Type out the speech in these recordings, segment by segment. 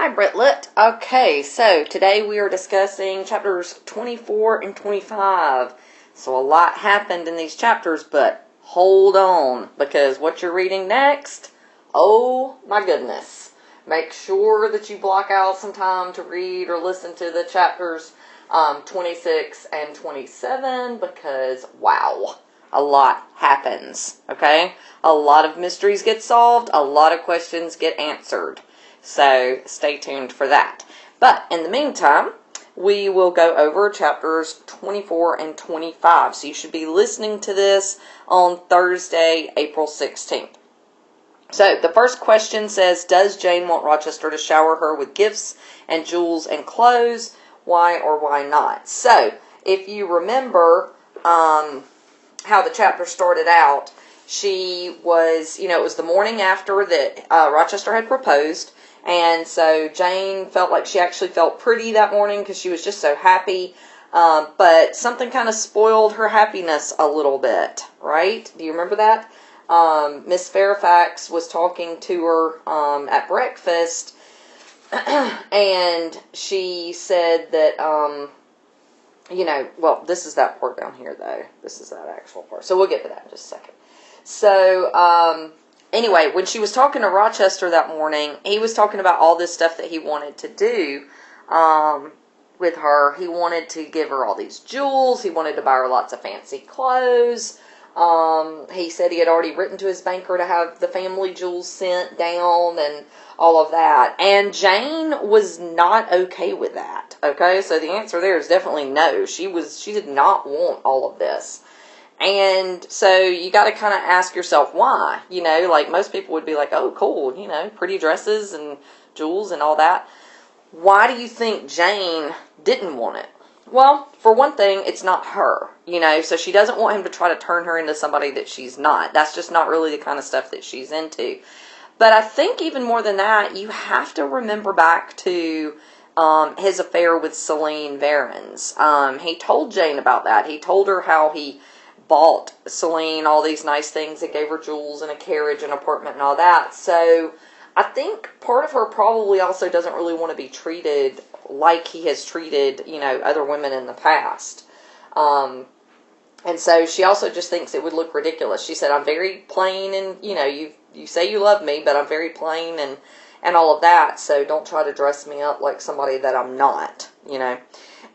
Hi, Britlet. Okay, so today we are discussing chapters 24 and 25. So a lot happened in these chapters, but hold on, because what you're reading next, oh my goodness. Make sure that you block out some time to read or listen to the chapters 26 and 27, because wow, a lot happens, okay? A lot of mysteries get solved, a lot of questions get answered. So stay tuned for that. But in the meantime, we will go over chapters 24 and 25. So you should be listening to this on Thursday, April 16th. So the first question says, does Jane want Rochester to shower her with gifts and jewels and clothes? Why or why not? So if you remember how the chapter started out, she was, it was the morning after that Rochester had proposed. And so Jane felt like she actually felt pretty that morning because she was just so happy. But something kind of spoiled her happiness a little bit, right? Do you remember that? Miss Fairfax was talking to her at breakfast, and she said that, well, this is that part down here, though. This is that actual part. So we'll get to that in just a second. So, anyway, when she was talking to Rochester that morning, he was talking about all this stuff that he wanted to do with her. He wanted to give her all these jewels. He wanted to buy her lots of fancy clothes. He said he had already written to his banker to have the family jewels sent down and all of that. And Jane was not okay with that. Okay, so the answer there is definitely no. She did not want all of this. And so you got to kind of ask yourself why. Like most people would be like, oh, cool, pretty dresses and jewels and all that. Why do you think Jane didn't want it? Well, for one thing, it's not her, so she doesn't want him to try to turn her into somebody that she's not. That's just not really the kind of stuff that she's into. But I think even more than that, you have to remember back to his affair with Celine Varens. He told Jane about that. He told her how he bought Celine all these nice things and gave her jewels and a carriage and apartment and all that. So I think part of her probably also doesn't really want to be treated like he has treated, other women in the past. And so she also just thinks it would look ridiculous. She said, I'm very plain and, you say you love me, but I'm very plain and all of that. So don't try to dress me up like somebody that I'm not,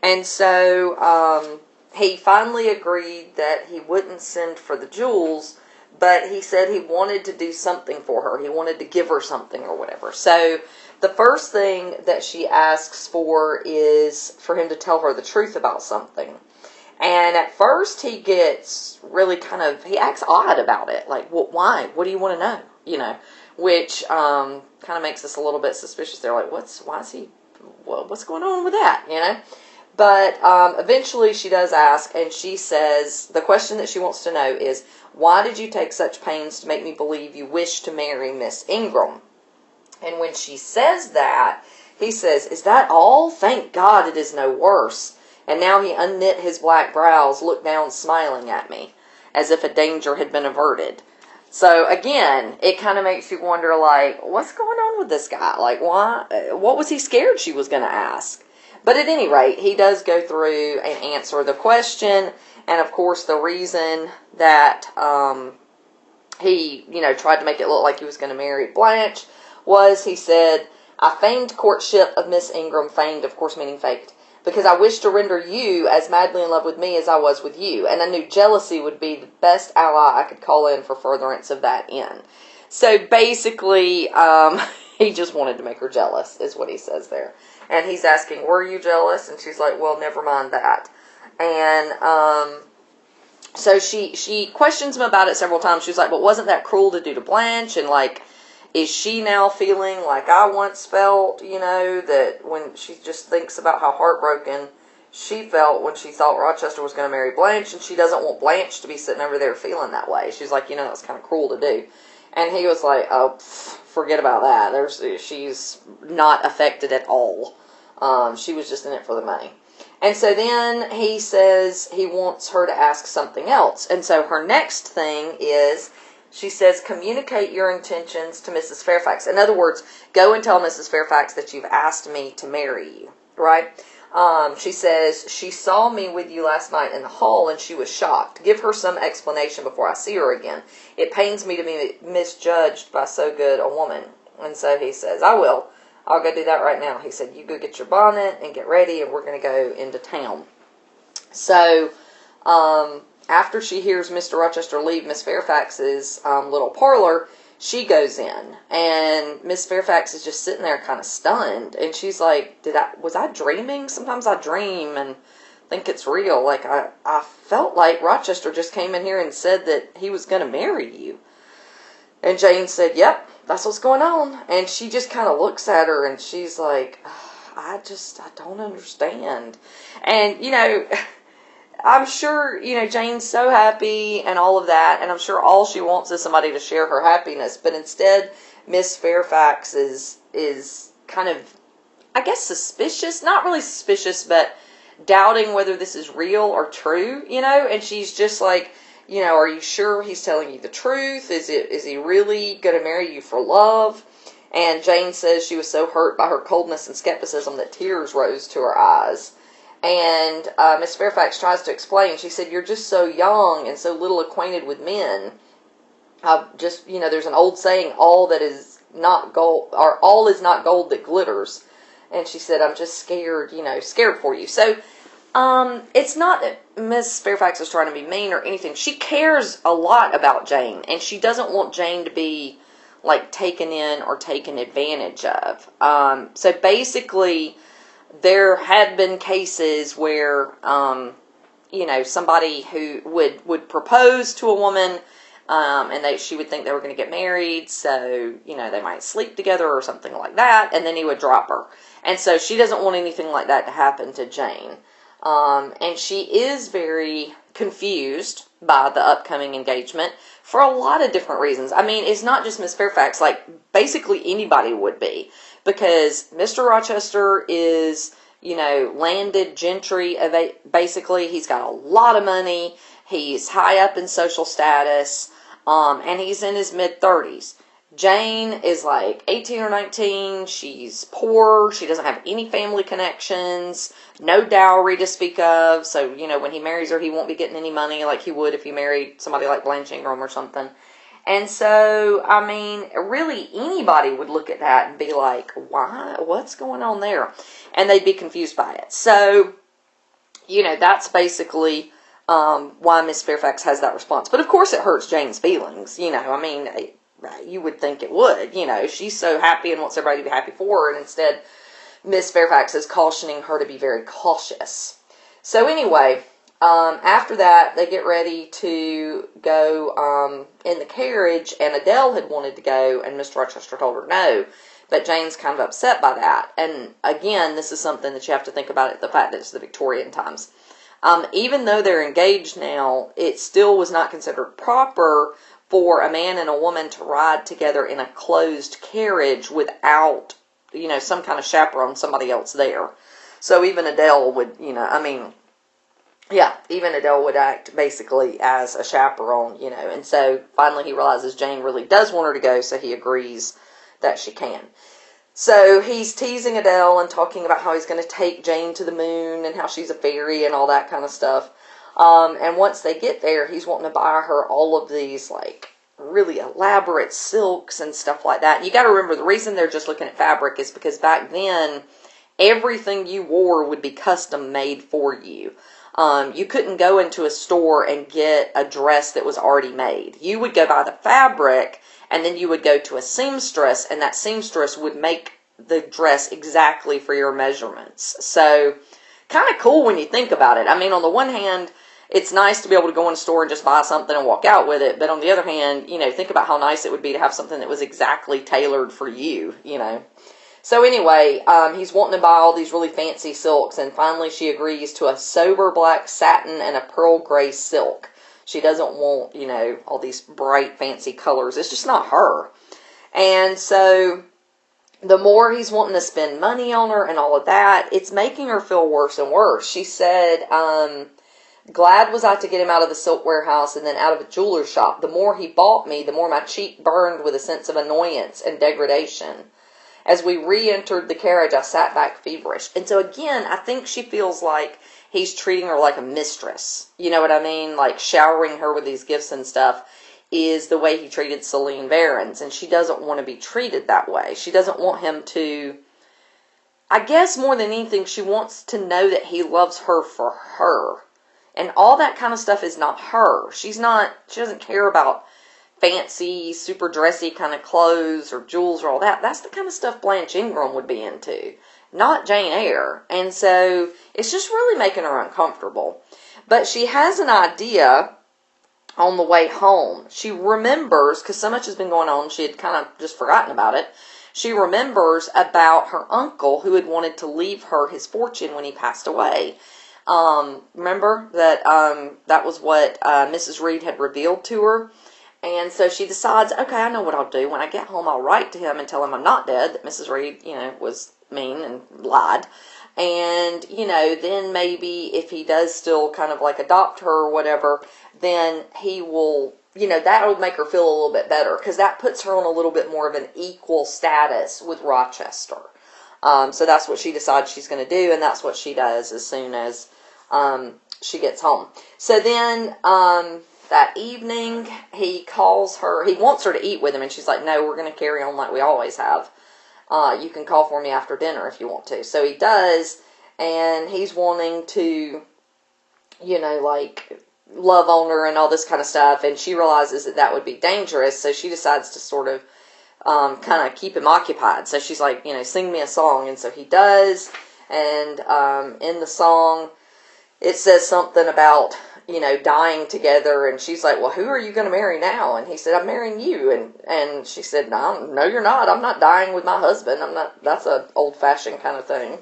And so, he finally agreed that he wouldn't send for the jewels, but he said he wanted to do something for her. He wanted to give her something or whatever. So the first thing that she asks for is for him to tell her the truth about something. And at first he gets really he acts odd about it. Like, well, why? What do you want to know? Which kind of makes us a little bit suspicious. They're like, what's going on with that, But eventually she does ask, and she says, the question that she wants to know is, why did you take such pains to make me believe you wish to marry Miss Ingram? And when she says that, he says, is that all? Thank God it is no worse. And now he unknit his black brows, looked down smiling at me, as if a danger had been averted. So again, it kind of makes you wonder, like, what's going on with this guy? Like, why? What was he scared she was going to ask? But at any rate, he does go through and answer the question. And of course, the reason that he, tried to make it look like he was going to marry Blanche was, he said, I feigned courtship of Miss Ingram, feigned, of course, meaning faked, because I wished to render you as madly in love with me as I was with you. And I knew jealousy would be the best ally I could call in for furtherance of that end. So basically, he just wanted to make her jealous, is what he says there. And he's asking, were you jealous? And she's like, well, never mind that. And so she questions him about it several times. She's like, but wasn't that cruel to do to Blanche? And like, is she now feeling like I once felt, that when she just thinks about how heartbroken she felt when she thought Rochester was going to marry Blanche, and she doesn't want Blanche to be sitting over there feeling that way. She's like, that was kind of cruel to do. And he was like, oh, forget about that. She's not affected at all. She was just in it for the money. And so then he says he wants her to ask something else. And so her next thing is she says, communicate your intentions to Mrs. Fairfax. In other words, go and tell Mrs. Fairfax that you've asked me to marry you, right? She says, she saw me with you last night in the hall and she was shocked. Give her some explanation before I see her again. It pains me to be misjudged by so good a woman. And so he says, I will. I'll go do that right now. He said, you go get your bonnet and get ready and we're going to go into town. So, after she hears Mr. Rochester leave Miss Fairfax's little parlor, she goes in, and Miss Fairfax is just sitting there kind of stunned, and she's like, was I dreaming? Sometimes I dream and think it's real. Like, I felt like Rochester just came in here and said that he was going to marry you. And Jane said, yep, that's what's going on. And she just kind of looks at her, and she's like, I don't understand. And, I'm sure, Jane's so happy and all of that, and I'm sure all she wants is somebody to share her happiness, but instead, Miss Fairfax is kind of, I guess, suspicious, not really suspicious, but doubting whether this is real or true, and she's just like, are you sure he's telling you the truth? Is he really going to marry you for love? And Jane says she was so hurt by her coldness and skepticism that tears rose to her eyes. And Miss Fairfax tries to explain. She said, you're just so young and so little acquainted with men. There's an old saying, all is not gold that glitters. And she said, I'm just scared, scared for you. So, it's not that Miss Fairfax is trying to be mean or anything. She cares a lot about Jane, and she doesn't want Jane to be, like, taken in or taken advantage of. So basically, there had been cases where, somebody who would propose to a woman, and she would think they were going to get married, so, they might sleep together or something like that, and then he would drop her. And so she doesn't want anything like that to happen to Jane. And she is very confused by the upcoming engagement for a lot of different reasons. I mean, it's not just Miss Fairfax, like, basically anybody would be. Because Mr. Rochester is, landed gentry, basically. He's got a lot of money. He's high up in social status. And he's in his mid-30s. Jane is like 18 or 19. She's poor. She doesn't have any family connections. No dowry to speak of. So, when he marries her, he won't be getting any money like he would if he married somebody like Blanche Ingram or something. And so, I mean, really anybody would look at that and be like, why? What's going on there? And they'd be confused by it. So, that's basically why Miss Fairfax has that response. But, of course, it hurts Jane's feelings. I mean, you would think it would. She's so happy and wants everybody to be happy for her. And instead, Miss Fairfax is cautioning her to be very cautious. So, anyway, after that, they get ready to go in the carriage, and Adele had wanted to go, and Mr. Rochester told her no. But Jane's kind of upset by that. And again, this is something that you have to think about, the fact that it's the Victorian times. Even though they're engaged now, it still was not considered proper for a man and a woman to ride together in a closed carriage without, some kind of chaperone, somebody else there. So even Adele would, even Adele would act basically as a chaperone, and so finally he realizes Jane really does want her to go, so he agrees that she can. So he's teasing Adele and talking about how he's going to take Jane to the moon and how she's a fairy and all that kind of stuff. And once they get there, he's wanting to buy her all of these, like, really elaborate silks and stuff like that. And you got to remember, the reason they're just looking at fabric is because back then, everything you wore would be custom made for you. You couldn't go into a store and get a dress that was already made. You would go buy the fabric, and then you would go to a seamstress, and that seamstress would make the dress exactly for your measurements. So, kind of cool when you think about it. I mean, on the one hand, it's nice to be able to go in a store and just buy something and walk out with it. But on the other hand, think about how nice it would be to have something that was exactly tailored for you, So anyway, he's wanting to buy all these really fancy silks, and finally she agrees to a sober black satin and a pearl gray silk. She doesn't want, all these bright, fancy colors. It's just not her. And so the more he's wanting to spend money on her and all of that, it's making her feel worse and worse. She said, Glad was I to get him out of the silk warehouse and then out of a jeweler's shop. The more he bought me, the more my cheek burned with a sense of annoyance and degradation. As we re-entered the carriage, I sat back feverish. And so again, I think she feels like he's treating her like a mistress. You know what I mean? Like showering her with these gifts and stuff is the way he treated Celine Varens. And she doesn't want to be treated that way. She doesn't want him to... I guess more than anything, she wants to know that he loves her for her. And all that kind of stuff is not her. She doesn't care about fancy, super dressy kind of clothes or jewels or all that. That's the kind of stuff Blanche Ingram would be into, not Jane Eyre. And so it's just really making her uncomfortable. But she has an idea on the way home. She remembers, because so much has been going on, she had kind of just forgotten about it. She remembers about her uncle who had wanted to leave her his fortune when he passed away. Remember that that was what Mrs. Reed had revealed to her. And so she decides, okay, I know what I'll do. When I get home, I'll write to him and tell him I'm not dead, that Mrs. Reed, was mean and lied. And, then maybe if he does still kind of like adopt her or whatever, then he will, that would make her feel a little bit better, because that puts her on a little bit more of an equal status with Rochester. So that's what she decides she's going to do, and that's what she does as soon as she gets home. So then that evening, he calls her. He wants her to eat with him, and she's like, no, we're going to carry on like we always have. You can call for me after dinner if you want to. So he does, and he's wanting to, love on her and all this kind of stuff, and she realizes that would be dangerous, so she decides to sort of kind of keep him occupied. So she's like, sing me a song. And so he does. And in the song, it says something about, dying together. And she's like, well, who are you going to marry now? And he said, I'm marrying you. And she said, no, you're not. I'm not dying with my husband. That's an old-fashioned kind of thing.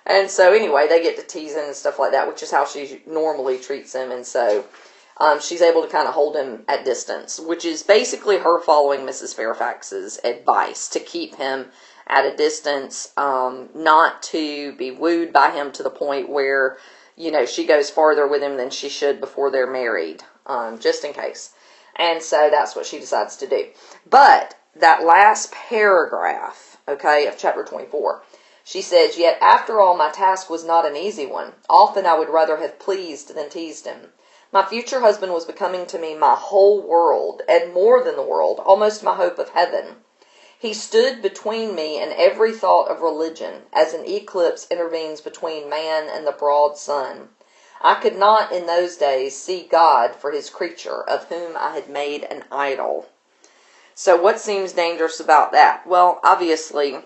And so anyway, they get to teasing and stuff like that, which is how she normally treats him. And so she's able to kind of hold him at distance, which is basically her following Mrs. Fairfax's advice to keep him at a distance, not to be wooed by him to the point where, she goes farther with him than she should before they're married, just in case. And so that's what she decides to do. But that last paragraph, okay, of chapter 24, she says, yet after all, my task was not an easy one. Often I would rather have pleased than teased him. My future husband was becoming to me my whole world, and more than the world, almost my hope of heaven. He stood between me and every thought of religion, as an eclipse intervenes between man and the broad sun. I could not in those days see God for his creature, of whom I had made an idol. So what seems dangerous about that? Well, obviously,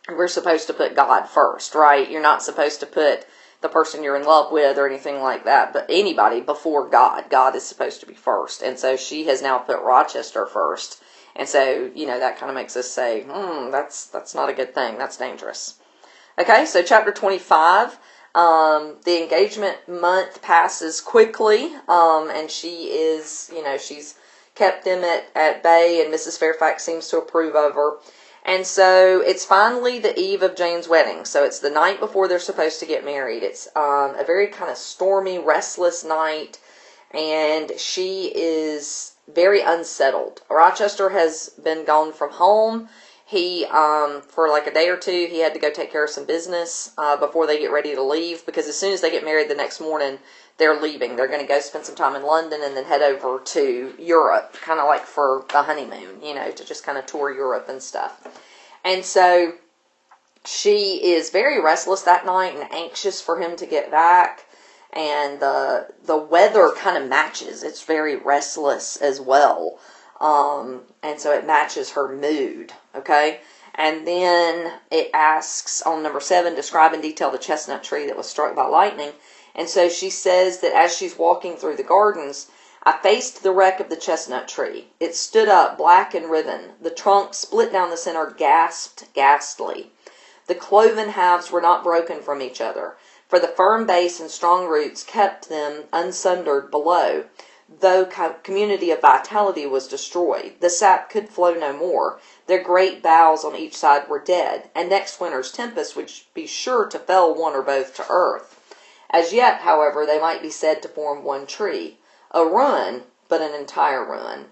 we're supposed to put God first, right? You're not supposed to put the person you're in love with or anything like that, but anybody before God. God is supposed to be first. And so she has now put Rochester first. And so, that kind of makes us say, that's not a good thing. That's dangerous. Okay, so chapter 25, the engagement month passes quickly, and she is, she's kept them at bay, and Mrs. Fairfax seems to approve of her. And so it's finally the eve of Jane's wedding. So it's the night before they're supposed to get married. It's a very kind of stormy, restless night. And she is very unsettled. Rochester has been gone from home. He, for like a day or two, he had to go take care of some business before they get ready to leave. Because as soon as they get married the next morning, they're leaving. They're going to go spend some time in London and then head over to Europe, kind of like for the honeymoon, to just kind of tour Europe and stuff. And so she is very restless that night and anxious for him to get back. And the weather kind of matches. It's very restless as well. And so it matches her mood, okay? And then it asks on number 7, describe in detail the chestnut tree that was struck by lightning. And so she says that as she's walking through the gardens, I faced the wreck of the chestnut tree. It stood up, black and riven. The trunk, split down the center, gasped ghastly. The cloven halves were not broken from each other, for the firm base and strong roots kept them unsundered below. Though community of vitality was destroyed, the sap could flow no more. Their great boughs on each side were dead, and next winter's tempest would be sure to fell one or both to earth. As yet, however, they might be said to form one tree. A ruin, but an entire ruin.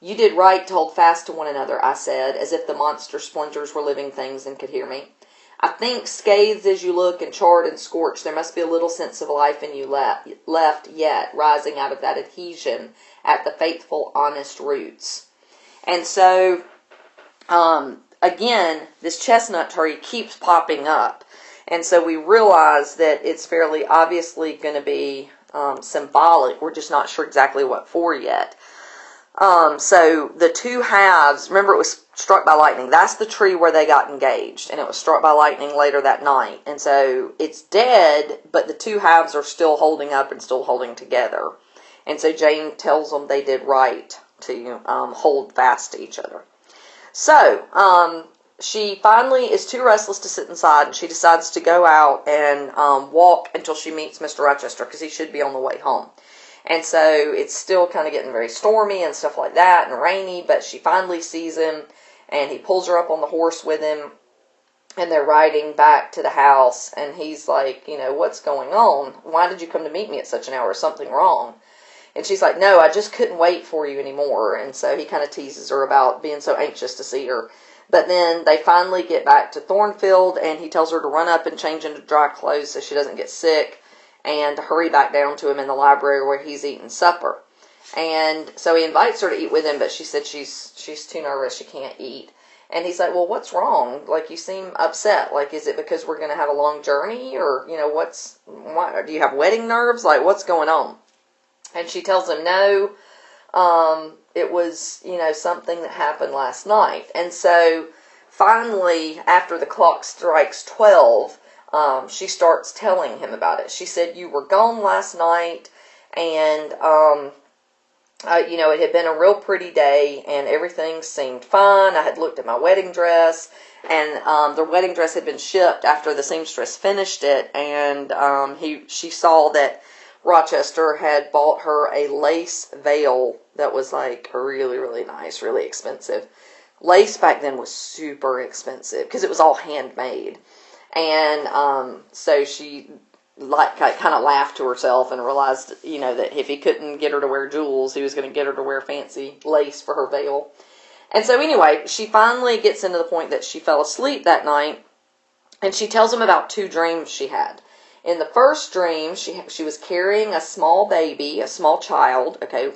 You did right to hold fast to one another, I said, as if the monster splinters were living things and could hear me. I think, scathed as you look and charred and scorched, there must be a little sense of life in you left yet, rising out of that adhesion at the faithful, honest roots. And so, again, this chestnut tree keeps popping up. And so we realize that it's fairly obviously going to be symbolic. We're just not sure exactly what for yet. So the two halves, remember it was struck by lightning. That's the tree where they got engaged. And it was struck by lightning later that night. And so it's dead, but the two halves are still holding up and still holding together. And so Jane tells them they did right to hold fast to each other. So she finally is too restless to sit inside, and she decides to go out and walk until she meets Mr. Rochester, because he should be on the way home. And so it's still kind of getting very stormy and stuff like that and rainy, but she finally sees him, and he pulls her up on the horse with him, and they're riding back to the house, and he's like, you know, what's going on? Why did you come to meet me at such an hour? Is something wrong? And she's like, no, I just couldn't wait for you anymore. And so he kind of teases her about being so anxious to see her. But then they finally get back to Thornfield, and he tells her to run up and change into dry clothes so she doesn't get sick, and to hurry back down to him in the library where he's eating supper. And so he invites her to eat with him, but she said she's too nervous, she can't eat. And he's like, well, what's wrong? Like, you seem upset. Like, is it because we're going to have a long journey? Or, you know, why, do you have wedding nerves? Like, what's going on? And she tells him, no, it was, you know, something that happened last night. And so finally, after the clock strikes 12, she starts telling him about it. She said, you were gone last night, and, you know, it had been a real pretty day, and everything seemed fine. I had looked at my wedding dress, and the wedding dress had been shipped after the seamstress finished it, and she saw that Rochester had bought her a lace veil that was like really, really nice, really expensive. Lace back then was super expensive because it was all handmade. And so she kind of laughed to herself and realized, you know, that if he couldn't get her to wear jewels, he was going to get her to wear fancy lace for her veil. And so anyway, she finally gets into the point that she fell asleep that night, and she tells him about two dreams she had. In the first dream, she was carrying a small baby, a small child. Okay,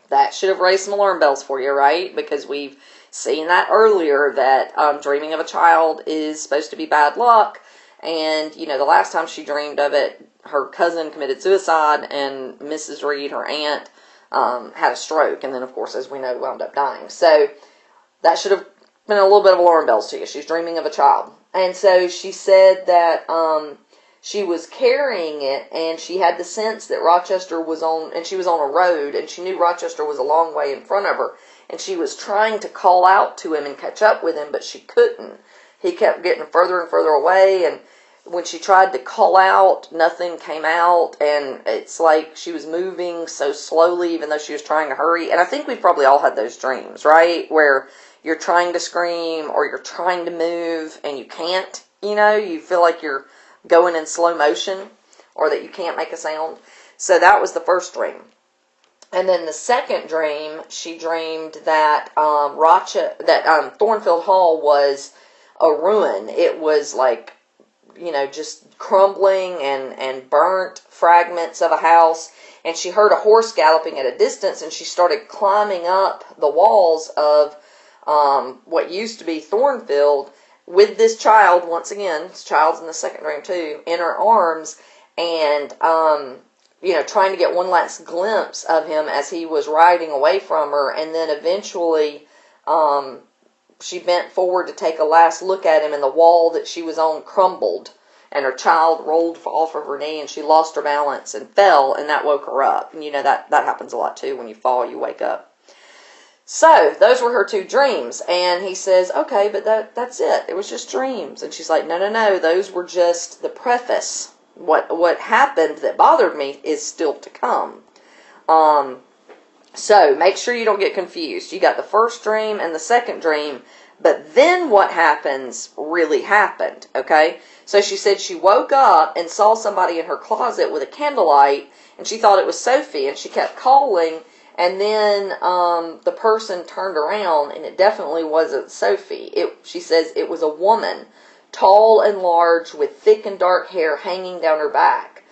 that should have raised some alarm bells for you, right? Because we've seen that earlier, that dreaming of a child is supposed to be bad luck. And, you know, the last time she dreamed of it, her cousin committed suicide, and Mrs. Reed, her aunt, had a stroke. And then, of course, as we know, wound up dying. So that should have been a little bit of alarm bells to you. She's dreaming of a child. And so she said that she was carrying it, and she had the sense that Rochester was and she was on a road, and she knew Rochester was a long way in front of her, and she was trying to call out to him and catch up with him, but she couldn't. He kept getting further and further away, and when she tried to call out, nothing came out, and it's like she was moving so slowly, even though she was trying to hurry. And I think we've probably all had those dreams, right, where you're trying to scream, or you're trying to move, and you can't, you know, you feel like you're going in slow motion, or that you can't make a sound. So that was the first dream. And then the second dream, she dreamed that Thornfield Hall was a ruin. It was like, you know, just crumbling and burnt fragments of a house. And she heard a horse galloping at a distance, and she started climbing up the walls of what used to be Thornfield, with this child, once again, this child's in the second dream too, in her arms, and, you know, trying to get one last glimpse of him as he was riding away from her. And then eventually, she bent forward to take a last look at him, and the wall that she was on crumbled, and her child rolled off of her knee, and she lost her balance and fell, and that woke her up. And you know, that happens a lot too. When you fall, you wake up. So, those were her two dreams. And he says, okay, but that's it. It was just dreams. And she's like, no, those were just the preface. What happened that bothered me is still to come. So, make sure you don't get confused. You got the first dream and the second dream, But then what happens really happened, okay? So she said she woke up and saw somebody in her closet with a candlelight, and she thought it was Sophie, and she kept calling, and then the person turned around, and it definitely wasn't Sophie. She says it was a woman, tall and large, with thick and dark hair hanging down her back.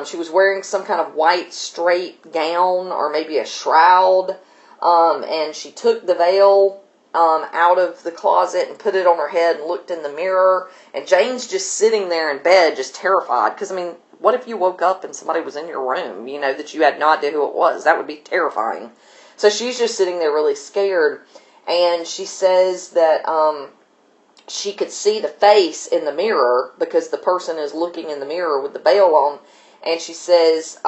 She was wearing some kind of white straight gown, or maybe a shroud, and she took the veil out of the closet and put it on her head and looked in the mirror. And Jane's just sitting there in bed, just terrified. Because, I mean, what if you woke up and somebody was in your room, you know, that you had no idea who it was? That would be terrifying. So she's just sitting there really scared. And she says that she could see the face in the mirror because the person is looking in the mirror with the veil on. And she says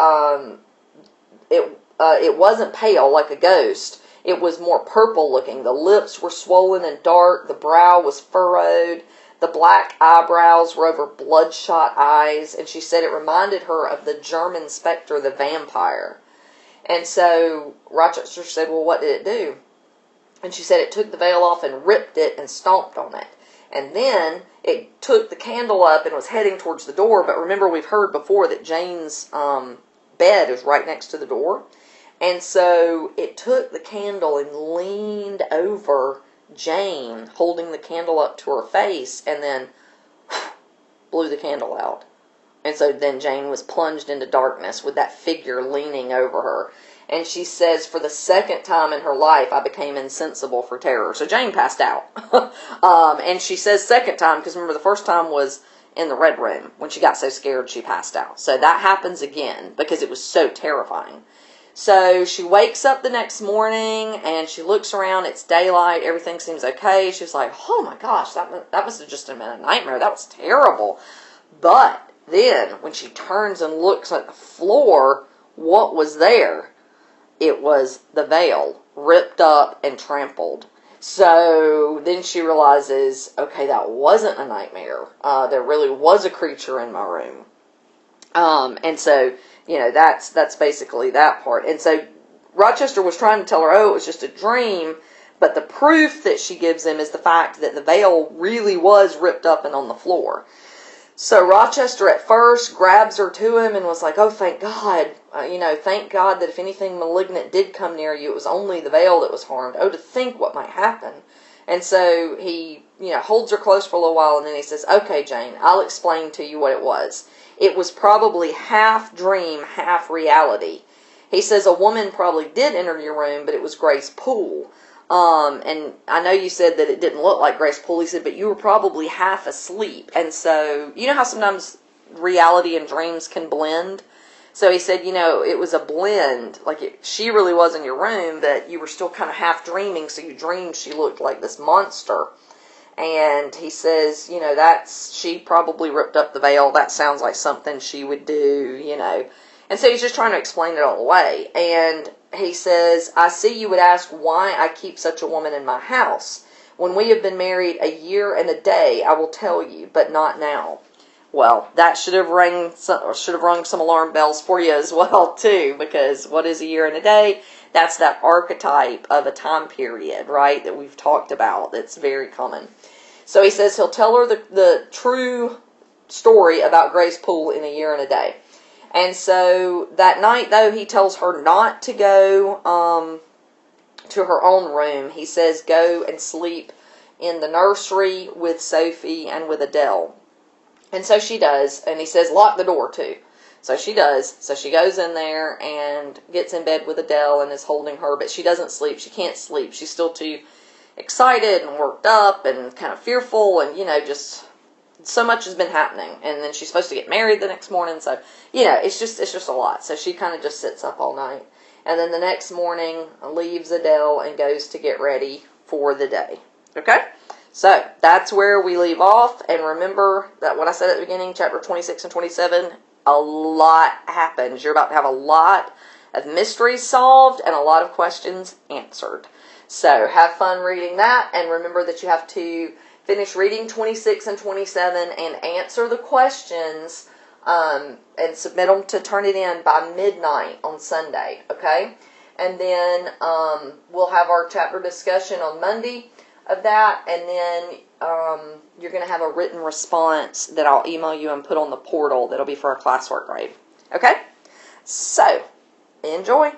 it wasn't pale like a ghost. It was more purple looking. The lips were swollen and dark. The brow was furrowed. The black eyebrows were over bloodshot eyes. And she said it reminded her of the German specter, the vampire. And so Rochester said, well, what did it do? And she said it took the veil off and ripped it and stomped on it. And then it took the candle up and was heading towards the door. But remember, we've heard before that Jane's bed is right next to the door. And so it took the candle and leaned over Jane, holding the candle up to her face, and then blew the candle out. And so then Jane was plunged into darkness with that figure leaning over her. And she says, for the second time in her life, I became insensible for terror. So Jane passed out. And she says second time, because remember the first time was in the red room. When she got so scared, she passed out. So that happens again, because it was so terrifying. So she wakes up the next morning and she looks around. It's daylight. Everything seems okay. She's like, oh my gosh, that must have just been a nightmare. That was terrible. But then when she turns and looks at the floor, what was there? It was the veil ripped up and trampled. So then she realizes, okay, that wasn't a nightmare. There really was a creature in my room. And so, you know, that's basically that part. And so Rochester was trying to tell her, oh, it was just a dream. But the proof that she gives him is the fact that the veil really was ripped up and on the floor. So Rochester at first grabs her to him and was like, oh, thank God. Thank God that if anything malignant did come near you, it was only the veil that was harmed. Oh, to think what might happen. And so he, holds her close for a little while, and then he says, okay, Jane, I'll explain to you what it was. It was probably half dream, half reality. He says a woman probably did enter your room, but it was Grace Poole. And I know you said that it didn't look like Grace Poole. He said, but you were probably half asleep. And so, you know how sometimes reality and dreams can blend? So he said, it was a blend. Like, she really was in your room, but you were still kind of half dreaming, so you dreamed she looked like this monster. And he says, she probably ripped up the veil. That sounds like something she would do, And so he's just trying to explain it all away. And he says, I see you would ask why I keep such a woman in my house. When we have been married a year and a day, I will tell you, but not now. Well, that should have rung some alarm bells for you as well, too, because what is a year and a day? That's that archetype of a time period, right, that we've talked about. That's very common. So he says he'll tell her the true story about Grace Poole in a year and a day. And so that night, though, he tells her not to go to her own room. He says go and sleep in the nursery with Sophie and with Adele. And so she does. And he says lock the door, too. So she does. So she goes in there and gets in bed with Adele and is holding her. But she doesn't sleep. She can't sleep. She's still too excited and worked up and kind of fearful. And, just so much has been happening. And then she's supposed to get married the next morning. So, it's just a lot. So she kind of just sits up all night. And then the next morning leaves Adele and goes to get ready for the day. Okay? So that's where we leave off. And remember that what I said at the beginning, chapter 26 and 27, a lot happens. You're about to have a lot of mysteries solved and a lot of questions answered. So have fun reading that. And remember that you have to finish reading 26 and 27 and answer the questions and submit them to turn it in by midnight on Sunday. Okay? And then we'll have our chapter discussion on Monday. of that, and then you're going to have a written response that I'll email you and put on the portal that'll be for a classwork grade. Okay? So, enjoy.